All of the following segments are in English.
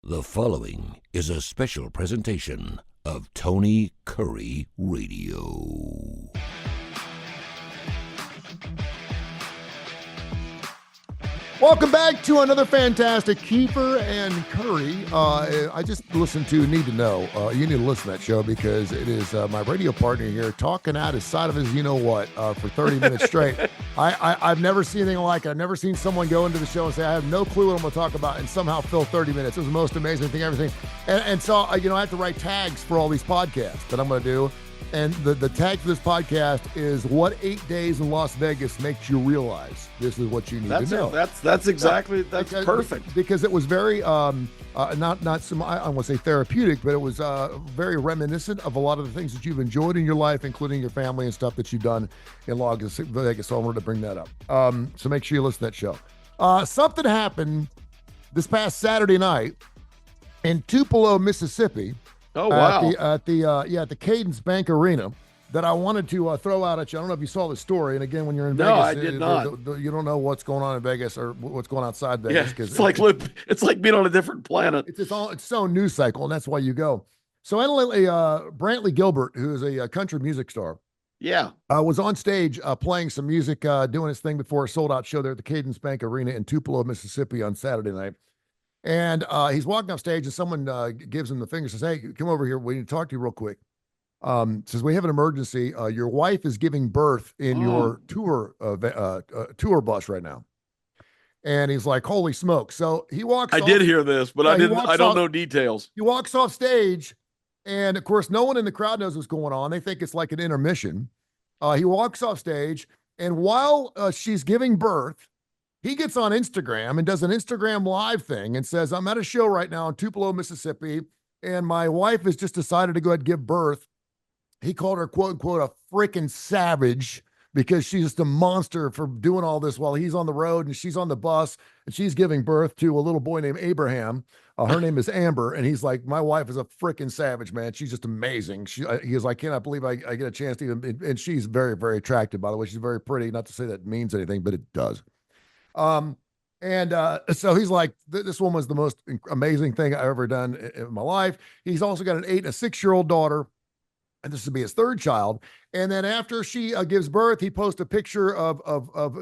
The following is a special presentation of Tony Kurre Radio. Welcome back to another fantastic Keefer and Kurre. I just listened to Need to Know. You need to listen to that show because it is my radio partner here talking out his side of his you-know-what for 30 minutes straight. I've never seen anything like it. I've never seen someone go into the show and say, I have no clue what I'm going to talk about, and somehow fill 30 minutes. It was the most amazing thing, everything. And so, I have to write tags for all these podcasts that I'm going to do. And the tag for this podcast is what 8 days in Las Vegas makes you realize this is what you need to know. That's exactly, that's perfect. Because it was very, not some, I don't want to say therapeutic, but it was very reminiscent of a lot of the things that you've enjoyed in your life, including your family and stuff that you've done in Las Vegas. So I wanted to bring that up. So make sure you listen to that show. Something happened this past Saturday night in Tupelo, Mississippi. Oh, wow. At the Cadence Bank Arena that I wanted to throw out at you. I don't know if you saw the story. And again, when you're in Vegas, I did not. You don't know what's going on in Vegas or what's going on outside Vegas. Yeah, it's like being on a different planet. It's its own news cycle, and that's why you go. So evidently, Brantly Gilbert, who is a country music star, was on stage playing some music, doing his thing before a sold-out show there at the Cadence Bank Arena in Tupelo, Mississippi on Saturday night. And he's walking off stage, and someone gives him the finger, says, "Hey, come over here. We need to talk to you real quick." Says, "We have an emergency. Your wife is giving birth in your tour bus right now." And he's like, "Holy smoke!" So he walks. I did hear this, but I don't know details. He walks off stage, and of course, no one in the crowd knows what's going on. They think it's like an intermission. He walks off stage, and while she's giving birth, he gets on Instagram and does an Instagram live thing and says, "I'm at a show right now in Tupelo, Mississippi, and my wife has just decided to go ahead and give birth." He called her, quote unquote, a freaking savage because she's just a monster for doing all this while he's on the road and she's on the bus and she's giving birth to a little boy named Abraham. Her name is Amber. And he's like, "My wife is a freaking savage, man. She's just amazing." He was like, "I cannot believe I get a chance to even," and she's very, very attractive, by the way. She's very pretty. Not to say that means anything, but it does. So he's like, "This woman was the most amazing thing I've ever done in my life." He's also got an 8 and a 6-year-old daughter, and this will be his third child. And then after she gives birth, he posts a picture of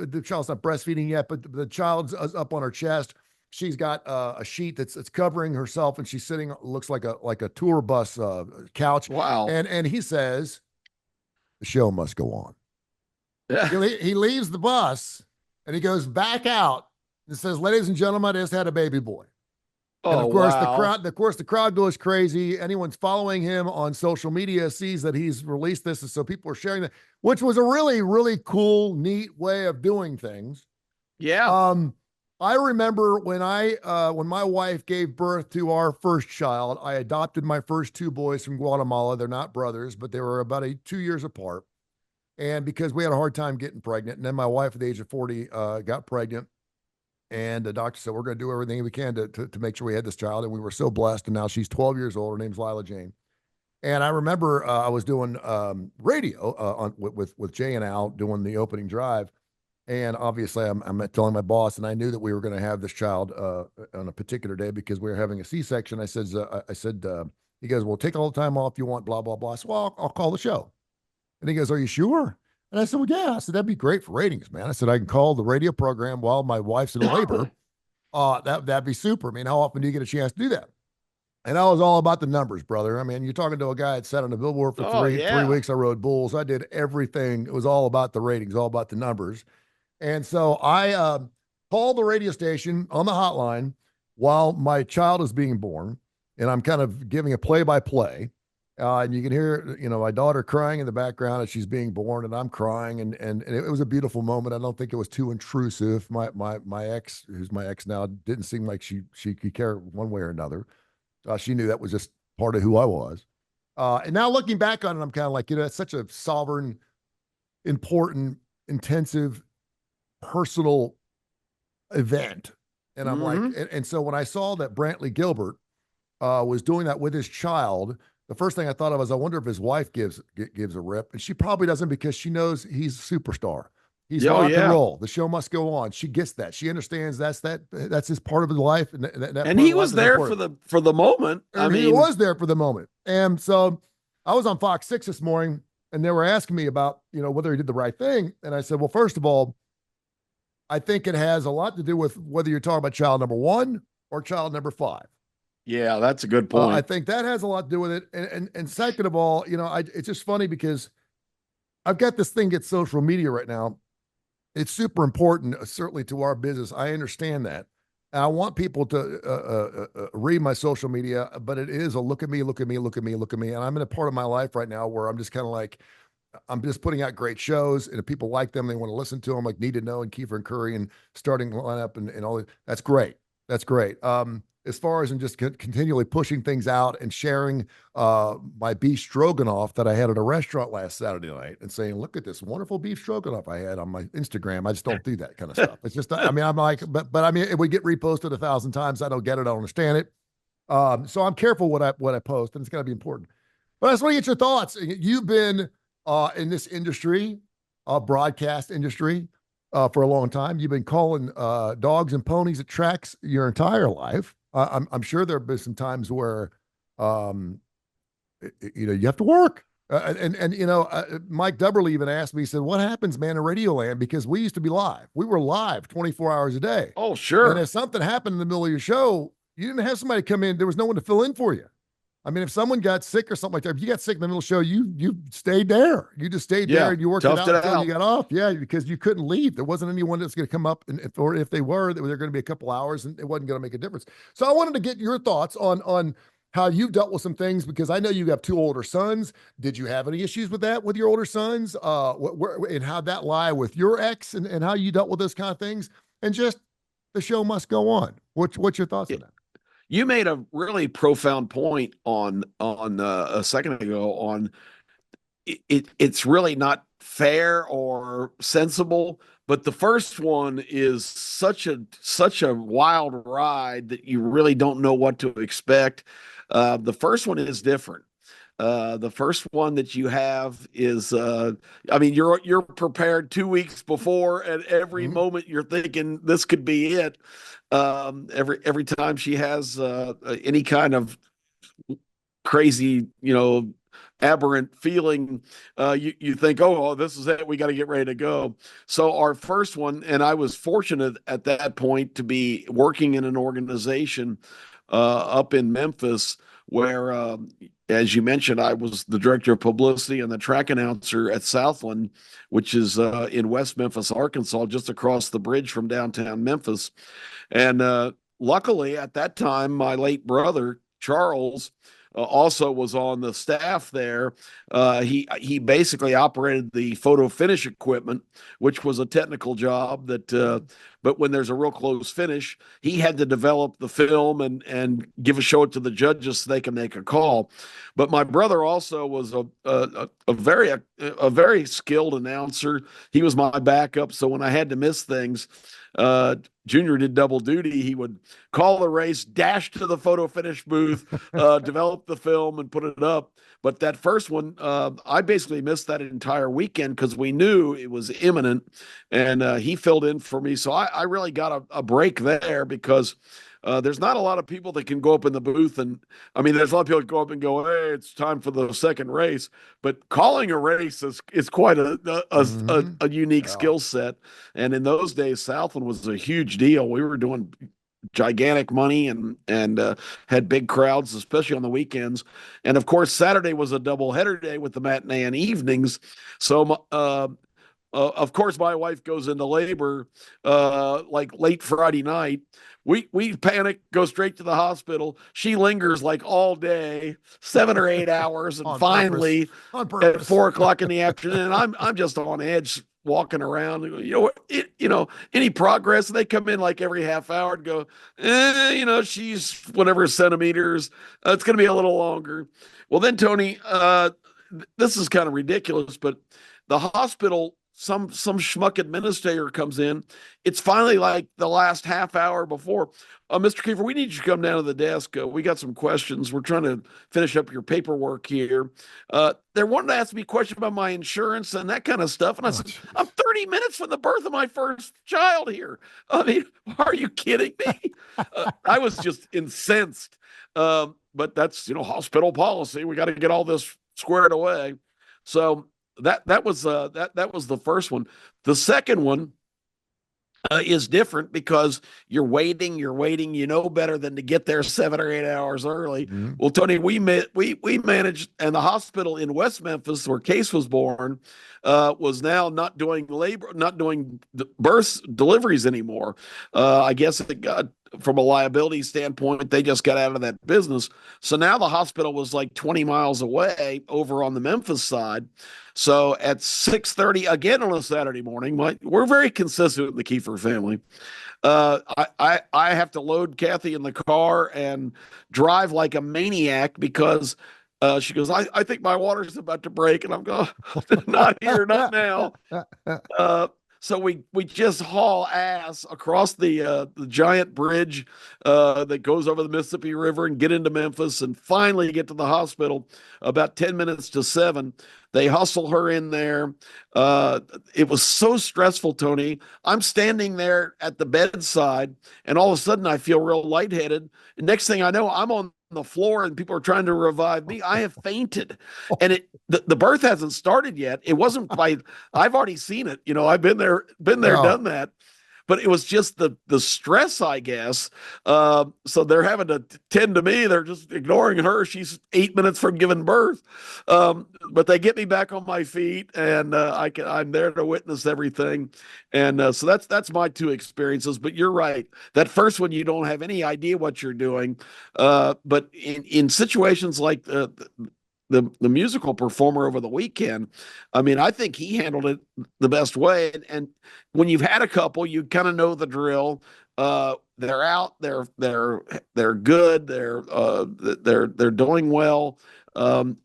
the child's not breastfeeding yet, but the child's up on her chest. She's got a sheet that's covering herself, and she's sitting, looks like a tour bus couch. Wow. And he says, "The show must go on." Yeah. He leaves the bus. And he goes back out and says, "Ladies and gentlemen, I just had a baby boy." And of course, the crowd goes crazy. Anyone's following him on social media sees that he's released this. And so people are sharing that, which was a really, really cool, neat way of doing things. Yeah. I remember when my wife gave birth to our first child, I adopted my first 2 boys from Guatemala. They're not brothers, but they were about 2 years apart. And because we had a hard time getting pregnant, and then my wife at the age of 40 got pregnant, and the doctor said, "We're going to do everything we can to make sure we had this child." And we were so blessed. And now she's 12 years old. Her name's Lila Jane. And I remember I was doing radio with Jay and Al doing the opening drive. And obviously I'm telling my boss, and I knew that we were going to have this child on a particular day because we were having a C-section. I said, he goes, "Well, take all the time off you want, blah, blah, blah." I said, "Well, I'll call the show." And he goes, "Are you sure?" And I said, "Well, yeah." I said, "That'd be great for ratings, man." I said, "I can call the radio program while my wife's in labor. That'd be super. I mean, how often do you get a chance to do that?" And I was all about the numbers, brother. I mean, you're talking to a guy that sat on the billboard for three weeks. I rode bulls. I did everything. It was all about the ratings, all about the numbers. And so I called the radio station on the hotline while my child is being born. And I'm kind of giving a play-by-play. And you can hear, my daughter crying in the background as she's being born, and I'm crying, and it was a beautiful moment. I don't think it was too intrusive. My ex, who's my ex now, didn't seem like she could care one way or another. She knew that was just part of who I was. And now looking back on it, I'm kind of like, it's such a sovereign, important, intensive, personal event. And I'm like, and so when I saw that Brantly Gilbert was doing that with his child, the first thing I thought of was, I wonder if his wife gives a rip. And she probably doesn't, because she knows he's a superstar. He's rock and roll. The show must go on. She gets that. She understands that's his part of his life, and he was there for the moment. I mean, he was there for the moment. And so I was on Fox 6 this morning, and they were asking me about whether he did the right thing, and I said, well, first of all, I think it has a lot to do with whether you're talking about child number 1 or child number 5. Yeah, that's a good point. I think that has a lot to do with it. And second of all, it's just funny because I've got this thing at social media right now. It's super important, certainly to our business. I understand that. And I want people to read my social media, but it is a look at me, look at me, look at me, look at me. And I'm in a part of my life right now where I'm just kind of like, I'm just putting out great shows, and if people like them, they want to listen to them, like Need to Know and Keefer and Kurre and Starting Lineup and all that. That's great. That's great. As far as in just continually pushing things out and sharing my beef stroganoff that I had at a restaurant last Saturday night and saying, look at this wonderful beef stroganoff I had on my Instagram. I just don't do that kind of stuff. It's just, I mean, I'm like, but I mean, it would get reposted 1,000 times. I don't get it. I don't understand it. So I'm careful what I post, and it's got to be important. But I just want to get your thoughts. You've been in this industry, broadcast industry, for a long time. You've been calling dogs and ponies at tracks your entire life. I'm sure there have been some times where, you have to work. Mike Dubberly even asked me, he said, what happens, man, in Radioland? Because we used to be live. We were live 24 hours a day. Oh, sure. And if something happened in the middle of your show, you didn't have somebody come in. There was no one to fill in for you. I mean, if someone got sick or something like that, if you got sick in the middle of the show, you stayed there. You just stayed there and you worked it out until you got off. Yeah, because you couldn't leave. There wasn't anyone that's going to come up, or if they were going to be a couple hours, and it wasn't going to make a difference. So I wanted to get your thoughts on how you've dealt with some things, because I know you have 2 older sons. Did you have any issues with that with your older sons? And how that lie with your ex, and how you dealt with those kind of things, and just the show must go on. What's your thoughts on that? You made a really profound point on a second ago on it's really not fair or sensible, but the first one is such a wild ride that you really don't know what to expect. The first one is different. The first one that you have is, I mean, you're prepared 2 weeks before, and every moment you're thinking this could be it. Every time she has any kind of crazy, aberrant feeling, you think, oh, this is it. We got to get ready to go. So our first one, and I was fortunate at that point to be working in an organization up in Memphis where, as you mentioned, I was the director of publicity and the track announcer at Southland, which is in West Memphis, Arkansas, just across the bridge from downtown Memphis. And luckily, at that time, my late brother, Charles, also was on the staff there. He basically operated the photo finish equipment, which was a technical job but when there's a real close finish, he had to develop the film and show it to the judges so they can make a call. But my brother also was a very skilled announcer. He was my backup. So when I had to miss things, Junior did double duty. He would call the race, dash to the photo finish booth, develop the film, and put it up. But that first one, I basically missed that entire weekend because we knew it was imminent, and he filled in for me. So I really got a break there because there's not a lot of people that can go up in the booth. And I mean, there's a lot of people that go up and go, hey, it's time for the second race. But calling a race is quite a unique skill set. And in those days, Southland was a huge deal. We were doing gigantic money and had big crowds, especially on the weekends. And of course, Saturday was a doubleheader day with the matinee and evenings. So, of course, my wife goes into labor like late Friday night. We panic, go straight to the hospital. She lingers like all day, 7 or 8 hours, and finally at 4 o'clock in the afternoon, I'm just on edge, walking around. Any progress? And they come in like every half hour and go, she's whatever centimeters. It's going to be a little longer. Well, then Tony, this is kind of ridiculous, but the hospital some schmuck administrator comes in. It's finally like the last half hour before. Mr. Keefer, we need you to come down to the desk. We got some questions. We're trying to finish up your paperwork here. They're wanting to ask me a question about my insurance and that kind of stuff. And I said, I'm 30 minutes from the birth of my first child here. I mean, are you kidding me? I was just incensed. But that's, hospital policy. We got to get all this squared away. So that was the first one. The second one is different because you're waiting, you know better than to get there 7 or 8 hours early. Mm-hmm. Well, Tony, we managed, and the hospital in West Memphis where Case was born was now not doing birth deliveries anymore. I guess it got, from a liability standpoint, they just got out of that business. So now the hospital was like 20 miles away over on the Memphis side. So at 6:30 again on a Saturday morning, we're very consistent with the Keefer family. I have to load Kathy in the car and drive like a maniac because she goes, I think my water's about to break, and I'm going, not here, not now. So we just haul ass across the giant bridge that goes over the Mississippi River and get into Memphis and finally get to the hospital about 10 minutes to 7. They hustle her in there. It was so stressful, Tony. I'm standing there at the bedside, and all of a sudden I feel real lightheaded. And next thing I know, I'm on the floor and people are trying to revive me. I have fainted, and the birth hasn't started yet. It wasn't I've already seen it. I've been there, done that. But it was just the stress, I guess. So they're having to tend to me. They're just ignoring her. She's 8 minutes from giving birth. But they get me back on my feet, and I'm there to witness everything. And so that's my two experiences. But you're right. That first one, you don't have any idea what you're doing. But in situations like the musical performer over the weekend, I mean, I think he handled it the best way. And when you've had a couple, you kind of know the drill. They're out, they're good, they're doing well.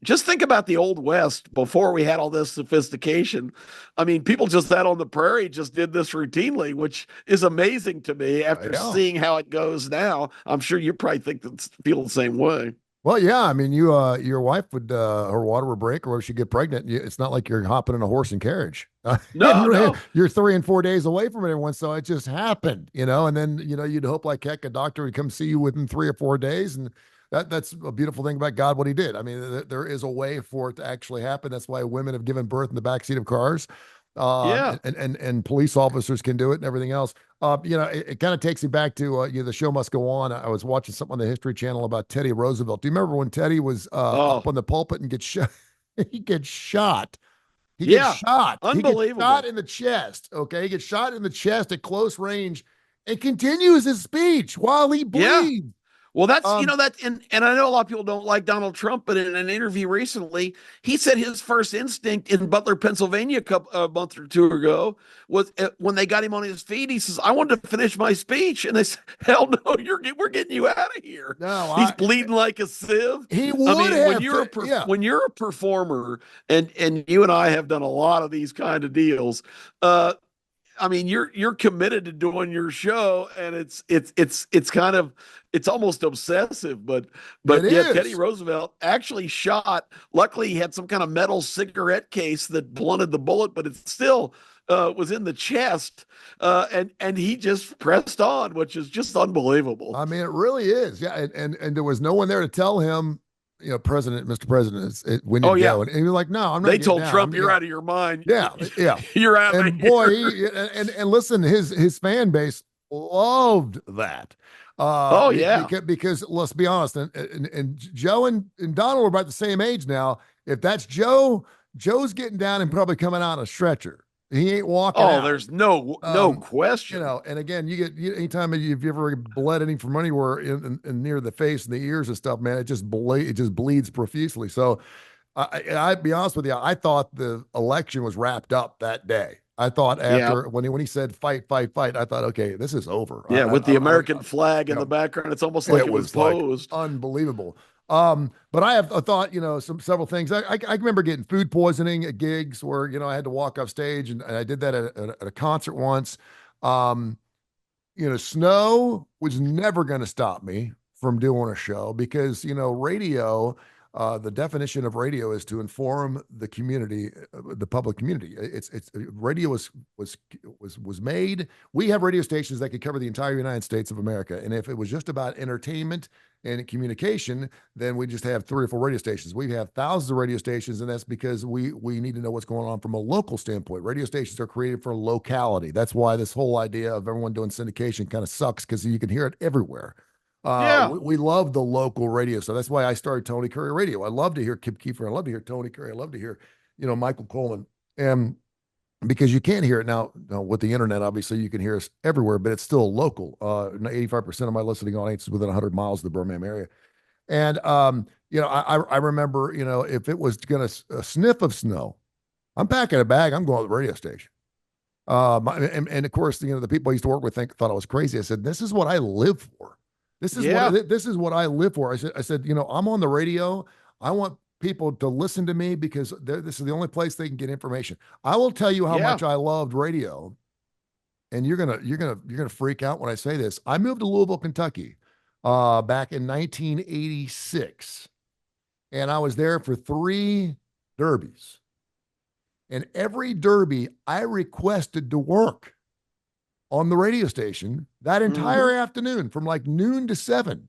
Just think about the Old West before we had all this sophistication. I mean, people just out on the prairie just did this routinely, which is amazing to me after seeing how it goes now. I'm sure you probably feel the same way. Well, yeah. I mean, your wife would, her water would break, or if she get pregnant, it's not like you're hopping in a horse and carriage. No. You're 3 and 4 days away from everyone. So it just happened, and then, you'd hope like heck a doctor would come see you within 3 or 4 days. And that's a beautiful thing about God, what he did. I mean, there is a way for it to actually happen. That's why women have given birth in the backseat of cars. And police officers can do it and everything else. It kind of takes me back to the show must go on. I was watching something on the History Channel about Teddy Roosevelt. Do you remember when Teddy was up on the pulpit and gets shot? He gets shot. He gets shot. Unbelievable. He gets shot in the chest. Okay, he gets shot in the chest at close range and continues his speech while he bleeds. Yeah. Well, that's, and I know a lot of people don't like Donald Trump, but in an interview recently, he said his first instinct in Butler, Pennsylvania, a month or two ago was when they got him on his feet. He says, "I wanted to finish my speech," and they said, "Hell no, we're getting you out of here." No, he's bleeding like a sieve. He would have. When you're a performer, and you and I have done a lot of these kind of deals. I mean, you're committed to doing your show, and it's kind of, it's almost obsessive, but yeah, Teddy Roosevelt actually shot. Luckily, he had some kind of metal cigarette case that blunted the bullet, but it still was in the chest, and he just pressed on, which is just unbelievable. I mean, it really is. Yeah, and there was no one there to tell him, Mr. President, when you go. And he was like, no, I'm not. They told Trump, you're out of your mind. Yeah. You're out of here. Boy, and listen, his fan base loved that. Because let's be honest, and Joe and Donald are about the same age now. If that's Joe's getting down and probably coming out on a stretcher. He ain't walking out. There's no question. And again, anytime you've ever bled any from anywhere in near the face and the ears and stuff, man, it just bleeds profusely. So I'd be honest with you, I thought the election was wrapped up that day. I thought after when he said fight, I thought, okay, this is over. Yeah, with the American flag in the background, it's almost like it was posed. Like unbelievable. But I have a thought, several things. I remember getting food poisoning at gigs where, I had to walk off stage, and I did that at a concert once. Um, snow was never going to stop me from doing a show because, radio, the definition of radio is to inform the community, the public community. It's radio was made. We have radio stations that could cover the entire United States of America. And if it was just about entertainment and communication, then we just have 3 or 4 radio stations. We have thousands of radio stations, and that's because we need to know what's going on from a local standpoint. Radio stations are created for locality. That's why this whole idea of everyone doing syndication kind of sucks, because you can hear it everywhere. We love the local radio, so that's why I started Tony Kurre Radio. I love to hear Kip Keefer. I love to hear Tony Kurre. I love to hear, Michael Coleman, and because you can't hear it now with the internet, obviously you can hear us everywhere, but it's still local. 85% of my listening audience is within 100 miles of the Birmingham area. And, I remember, if it was going to a sniff of snow, I'm packing a bag, I'm going to the radio station. And of course, the people I used to work with thought I was crazy. I said, this is what I live for. This is what I live for. I said, I'm on the radio. I want people to listen to me because this is the only place they can get information. I will tell you how much I loved radio, and you're gonna freak out when I say this. I moved to Louisville, Kentucky, back in 1986, and I was there for 3 derbies. And every derby, I requested to work on the radio station that entire afternoon from like noon to 7.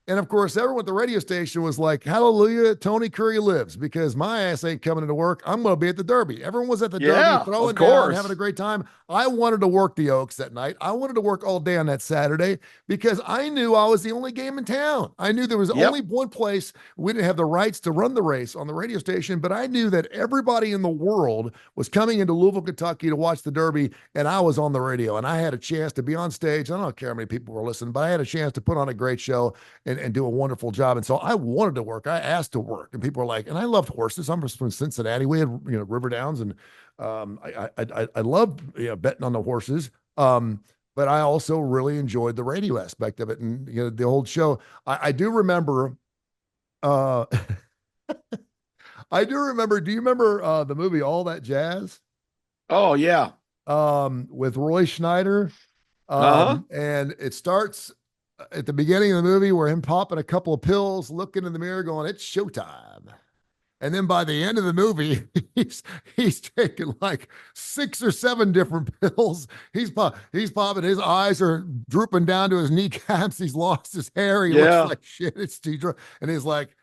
And of course, everyone at the radio station was like, hallelujah, Tony Kurre lives, because my ass ain't coming into work. I'm going to be at the Derby. Everyone was at the Derby, throwing down, having a great time. I wanted to work the Oaks that night. I wanted to work all day on that Saturday because I knew I was the only game in town. I knew there was only one place. We didn't have the rights to run the race on the radio station, but I knew that everybody in the world was coming into Louisville, Kentucky to watch the Derby, and I was on the radio, and I had a chance to be on stage. I don't care how many people were listening, but I had a chance to put on a great show and do a wonderful job. And so I wanted to work. I asked to work, and people were like, and I loved horses. I'm from Cincinnati. We had, River Downs, and I loved, betting on the horses. But I also really enjoyed the radio aspect of it. And, the old show, I do remember, I do remember, do you remember the movie All That Jazz? Oh yeah. With Roy Schneider. And it starts at the beginning of the movie where him popping a couple of pills, looking in the mirror going, it's showtime. And then by the end of the movie, he's taking like 6 or 7 different pills. He's popping, his eyes are drooping down to his kneecaps. He's lost his hair. He looks like shit. It's too drunk. And he's like,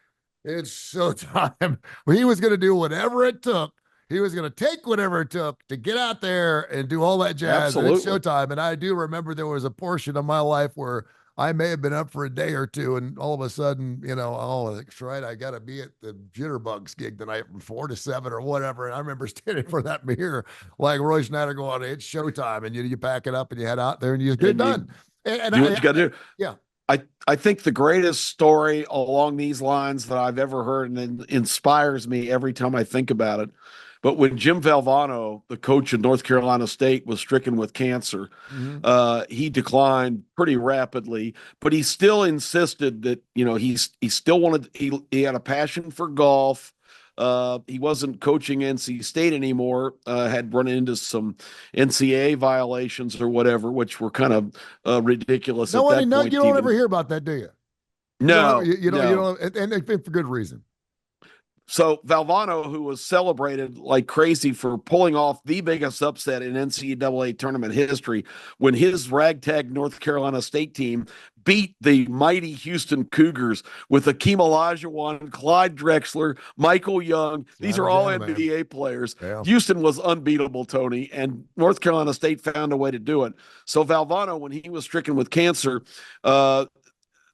it's showtime. He was going to do whatever it took. He was going to take whatever it took to get out there and do all that jazz. Absolutely. And it's showtime. And I do remember there was a portion of my life where I may have been up for a day or two, and all of a sudden, that's right, I got to be at the Jitterbugs gig tonight from 4 to 7 or whatever. And I remember standing for that mirror like Roy Schneider going, it's showtime. And you pack it up and you head out there and you just get it done. And do what you got to do. Yeah. I think the greatest story along these lines that I've ever heard, and it inspires me every time I think about it, but when Jim Valvano, the coach of North Carolina State, was stricken with cancer, he declined pretty rapidly. But he still insisted that he still wanted. He had a passion for golf. He wasn't coaching NC State anymore. Had run into some NCAA violations or whatever, which were kind of ridiculous. You don't ever hear about that, do you? No, you don't, and for good reason. So Valvano, who was celebrated like crazy for pulling off the biggest upset in NCAA tournament history, when his ragtag North Carolina State team beat the mighty Houston Cougars with Akeem Olajuwon, Clyde Drexler, Michael Young. These are all NBA players. Yeah. Houston was unbeatable, Tony, and North Carolina State found a way to do it. So Valvano, when he was stricken with cancer,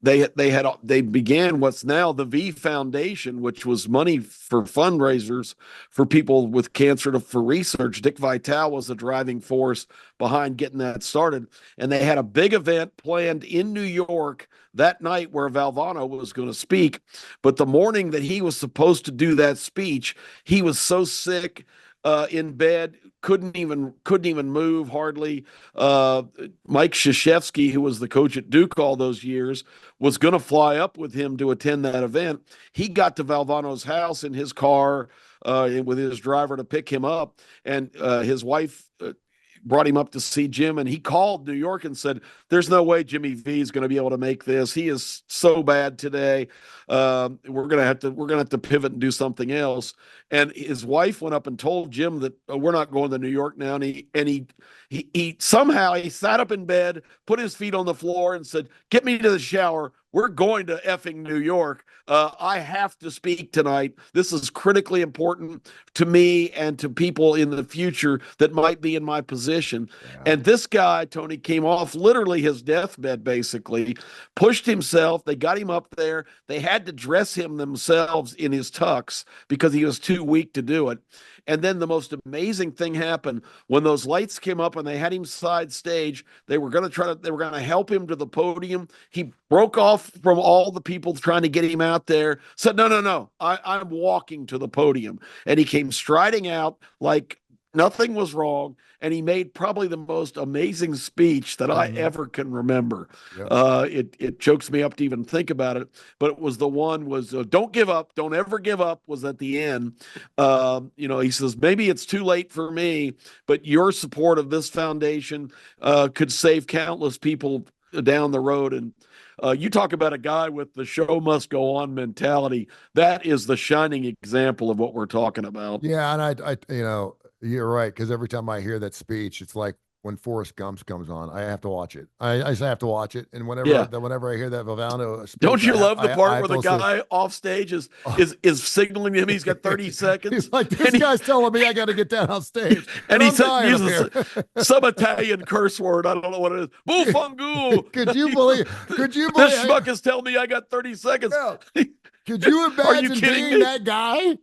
they began what's now the V Foundation, which was money for fundraisers for people with cancer for research. Dick Vitale was the driving force behind getting that started. And they had a big event planned in New York that night where Valvano was going to speak. But the morning that he was supposed to do that speech, he was so sick in bed, couldn't even move hardly. Mike Krzyzewski, who was the coach at Duke all those years, was going to fly up with him to attend that event. He got to Valvano's house in his car with his driver to pick him up, and his wife brought him up to see Jim, and he called New York and said, "There's no way Jimmy V is going to be able to make this. He is so bad today. We're gonna have to pivot and do something else." And his wife went up and told Jim that we're not going to New York now. And he somehow he sat up in bed, put his feet on the floor, and said, "Get me to the shower. We're going to effing New York. I have to speak tonight. This is critically important to me and to people in the future that might be in my position." Yeah. And this guy, Tony, came off literally his deathbed, basically, pushed himself. They got him up there. They had to dress him themselves in his tux because he was too weak to do it. And then the most amazing thing happened when those lights came up and they had him side stage. They were going to help him to the podium. He broke off from all the people trying to get him out there, said, "No, no, no, I'm walking to the podium." And he came striding out like nothing was wrong. And he made probably the most amazing speech that I ever can remember. Yep. It chokes me up to even think about it. But it was the one was "Don't give up. Don't ever give up" was at the end. He says, "Maybe it's too late for me, but your support of this foundation could save countless people down the road." And you talk about a guy with the show must go on mentality. That is the shining example of what we're talking about. Yeah, and I you're right, because every time I hear that speech, it's like when Forrest Gump comes on, I have to watch it. I just have to watch it, and whenever I hear that Valvano speech, don't you love the part I where the guy off stage is signaling him he's got 30 seconds? He's like, this guy's telling me I got to get down on stage, and he uses some Italian curse word. I don't know what it is. Bufangu. Could you believe? This schmuck is telling me I got 30 seconds. Yeah. Could you imagine being me? that guy?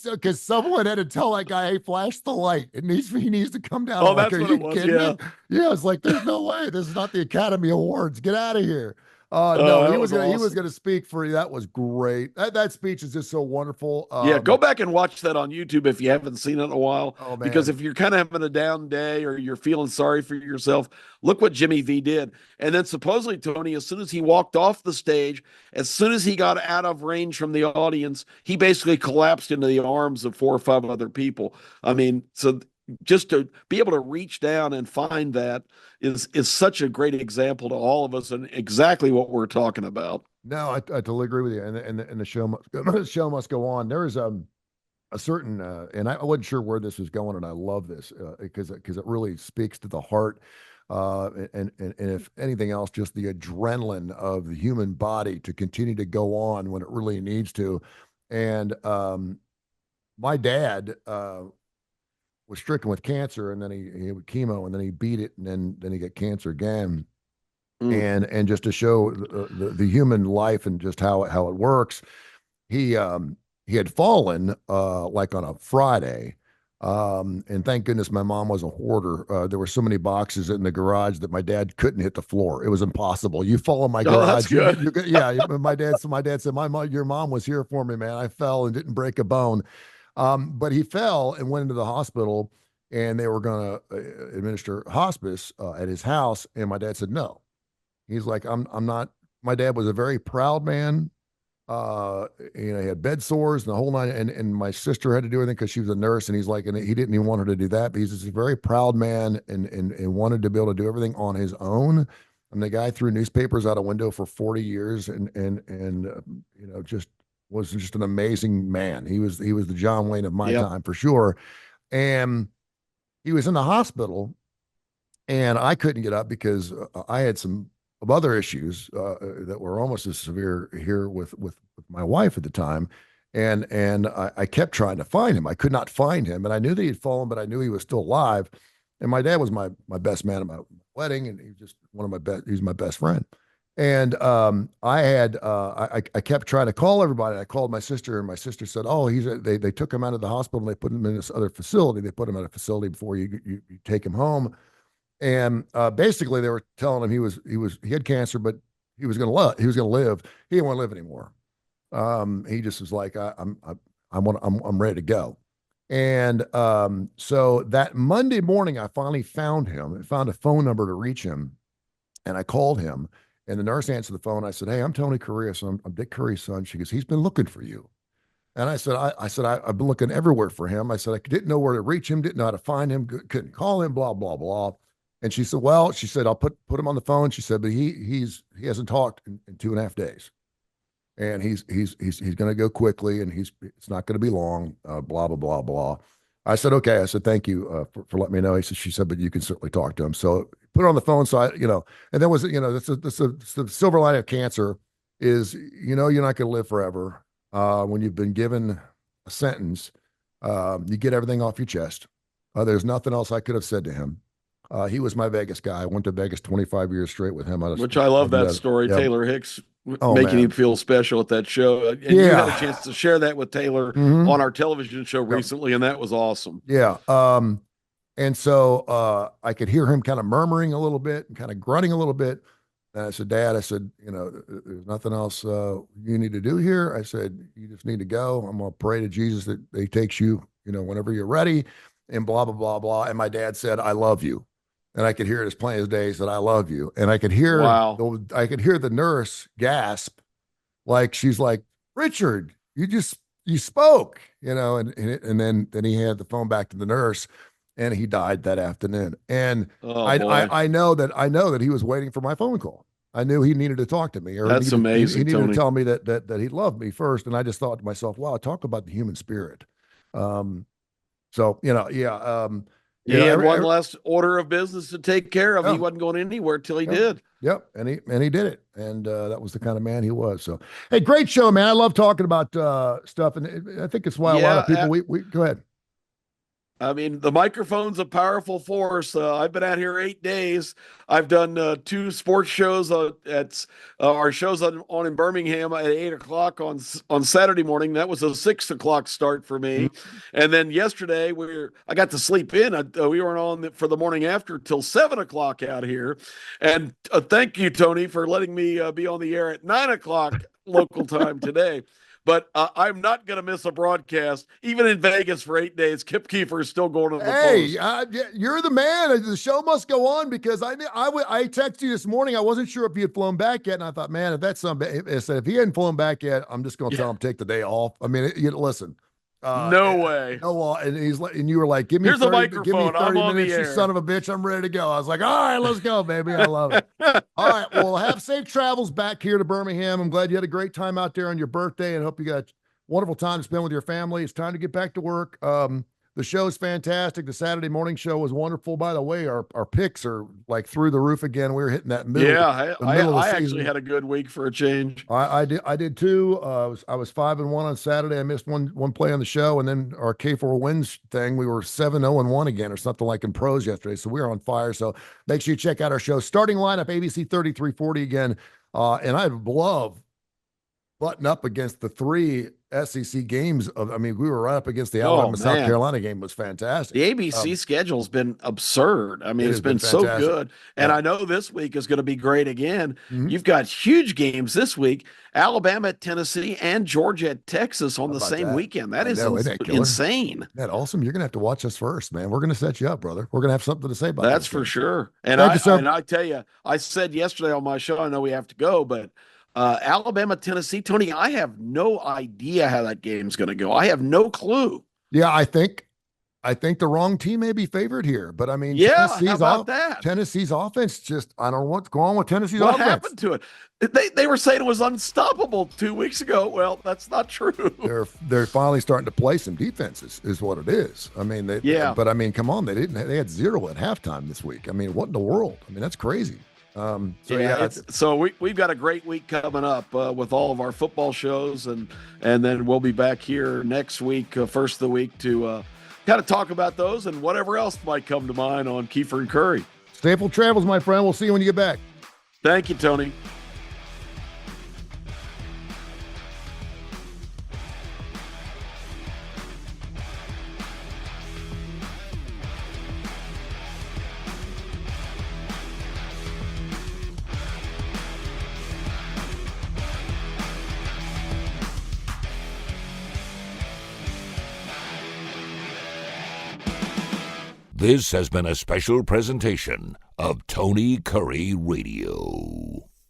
Because someone had to tell that guy, "Hey, flash the light. He needs to come down." Oh, that's what it was. Yeah. Yeah, it's like there's no way. This is not the Academy Awards. Get out of here. No, he was gonna speak for you. That was great. That speech is just so wonderful. Go back and watch that on YouTube if you haven't seen it in a while. Oh, man. Because if you're kind of having a down day or you're feeling sorry for yourself, look what Jimmy V did. And then supposedly, Tony, as soon as he walked off the stage, as soon as he got out of range from the audience, he basically collapsed into the arms of 4 or 5 other people. I mean, so just to be able to reach down and find that is such a great example to all of us and exactly what we're talking about. No, I totally agree with you. And the show must go on. There is a certain and I wasn't sure where this was going, and I love this because it really speaks to the heart. And if anything else, just the adrenaline of the human body to continue to go on when it really needs to. And my dad was stricken with cancer, and then he had chemo, and then he beat it, and then he got cancer again. And just to show the human life and just how it works, he had fallen like on a Friday. And thank goodness my mom was a hoarder. There were so many boxes in the garage that my dad couldn't hit the floor. It was impossible. You fall in my garage. My dad said, your mom was here for me, man. I fell and didn't break a bone. But he fell and went into the hospital, and they were going to administer hospice at his house. And my dad said, no. He's like, I'm not. My dad was a very proud man. He had bed sores and the whole nine. And my sister had to do everything because she was a nurse. And he's like, and he didn't even want her to do that. But he's just a very proud man and wanted to be able to do everything on his own. And the guy threw newspapers out a window for 40 years and just was just an amazing man. He was the John Wayne of my time for sure. And he was in the hospital, and I couldn't get up because I had some other issues that were almost as severe here with my wife at the time. And I kept trying to find him. I could not find him. And I knew that he had fallen, but I knew he was still alive. And my dad was my best man at my wedding, and he was just he's my best friend. And I kept trying to call everybody. I called my sister, and my sister said, "Oh, they took him out of the hospital, and they put him in this other facility. They put him at a facility before you take him home." And basically, they were telling him he had cancer, but he was going to live. He didn't want to live anymore. He just was like, I'm ready to go. And so that Monday morning, I finally found him and found a phone number to reach him. And I called him, and the nurse answered the phone. I said, "Hey, I'm Tony Kurre, so I'm Dick Curry's son." She goes, "He's been looking for you." And I said, I've been looking everywhere for him. I said, I didn't know where to reach him, didn't know how to find him, couldn't call him, blah, blah, blah. And she said, well, she said, I'll put him on the phone. She said, but he hasn't talked in 2.5 days. And he's going to go quickly, and it's not going to be long, blah, blah, blah, blah. I said, okay. I said, thank you for letting me know. She said, but you can certainly talk to him. So put her on the phone. So and then that's the silver lining of cancer is, you're not going to live forever. When you've been given a sentence, you get everything off your chest. There's nothing else I could have said to him. He was my Vegas guy. I went to Vegas 25 years straight with him. Which I love that story. Yeah. Taylor Hicks Oh, making man. him feel special at that show. And you had a chance to share that with Taylor on our television show recently, and that was awesome. Yeah. And so I could hear him kind of murmuring a little bit and kind of grunting a little bit. And I said, Dad, there's nothing else you need to do here. I said, you just need to go. I'm going to pray to Jesus that he takes you, whenever you're ready, and blah, blah, blah, blah. And my dad said, I love you. And I could hear it as plain as day, that I love you. And I could hear, I could hear the nurse gasp, like, she's like, Richard, you spoke, and then he had the phone back to the nurse, and he died that afternoon. And I know that he was waiting for my phone call. I knew he needed to talk to me. That's amazing. He needed to tell me that he loved me first. And I just thought to myself, wow, talk about the human spirit. He had one last order of business to take care of. He wasn't going anywhere till he did. Yep. And he did it. And that was the kind of man he was. So, hey, great show, man. I love talking about stuff. And I think it's why a lot of people, we go ahead. I mean, the microphone's a powerful force. I've been out here 8 days. I've done 2 sports shows at our shows on in Birmingham at 8:00 on Saturday morning. That was a 6:00 start for me. Mm-hmm. And then yesterday I got to sleep in. We weren't on for the morning after till 7:00 out here. And thank you, Tony, for letting me be on the air at 9:00 local time today. But I'm not going to miss a broadcast, even in Vegas for 8 days. Kip Keefer is still going to the post. You're the man. The show must go on, because I texted you this morning. I wasn't sure if he had flown back yet, and I thought, man, if he hadn't flown back yet, I'm just going to tell him take the day off. I mean, listen. No way. No, and you were like, give me Here's 30, a microphone. Give me 30 I'm on minutes, the air. You son of a bitch. I'm ready to go. I was like, all right, let's go, baby. I love it. All right. Well, have safe travels back here to Birmingham. I'm glad you had a great time out there on your birthday, and hope you got a wonderful time to spend with your family. It's time to get back to work. The show's fantastic. The Saturday morning show was wonderful. By the way, our picks are like through the roof again. We were hitting that middle. Yeah, I actually had a good week for a change. I did too. I was 5-1 on Saturday. I missed one play on the show, and then our K4 wins thing, we were 7-0-1 again, or something like in pros yesterday. So we were on fire. So make sure you check out our show. Starting lineup, ABC 3340 again. And I love button up against the 3 SEC games. We were right up against the Alabama South Carolina game. Was fantastic. The ABC schedule's been absurd. It's been so good. And I know this week is going to be great again. Mm-hmm. You've got huge games this week: Alabama at Tennessee and Georgia at Texas on the same weekend. That is insane. Isn't that awesome? You're going to have to watch us first, man. We're going to set you up, brother. We're going to have something to say about that's for sure. And I tell you, I said yesterday on my show, I know we have to go, but Alabama, Tennessee, Tony, I have no idea how that game's going to go. I have no clue. Yeah, I think the wrong team may be favored here, but Tennessee's offense just, I don't know what's going on with Tennessee's offense. What happened to it? They were saying it was unstoppable 2 weeks ago. Well, that's not true. They're finally starting to play some defenses, is what it is. But come on, they had 0 at halftime this week. What in the world? That's crazy. So we've got a great week coming up with all of our football shows, and then we'll be back here next week, first of the week, to kind of talk about those and whatever else might come to mind on Keefer and Kurre. Staple travels, my friend. We'll see you when you get back. Thank you, Tony. This has been a special presentation of Tony Kurre Radio.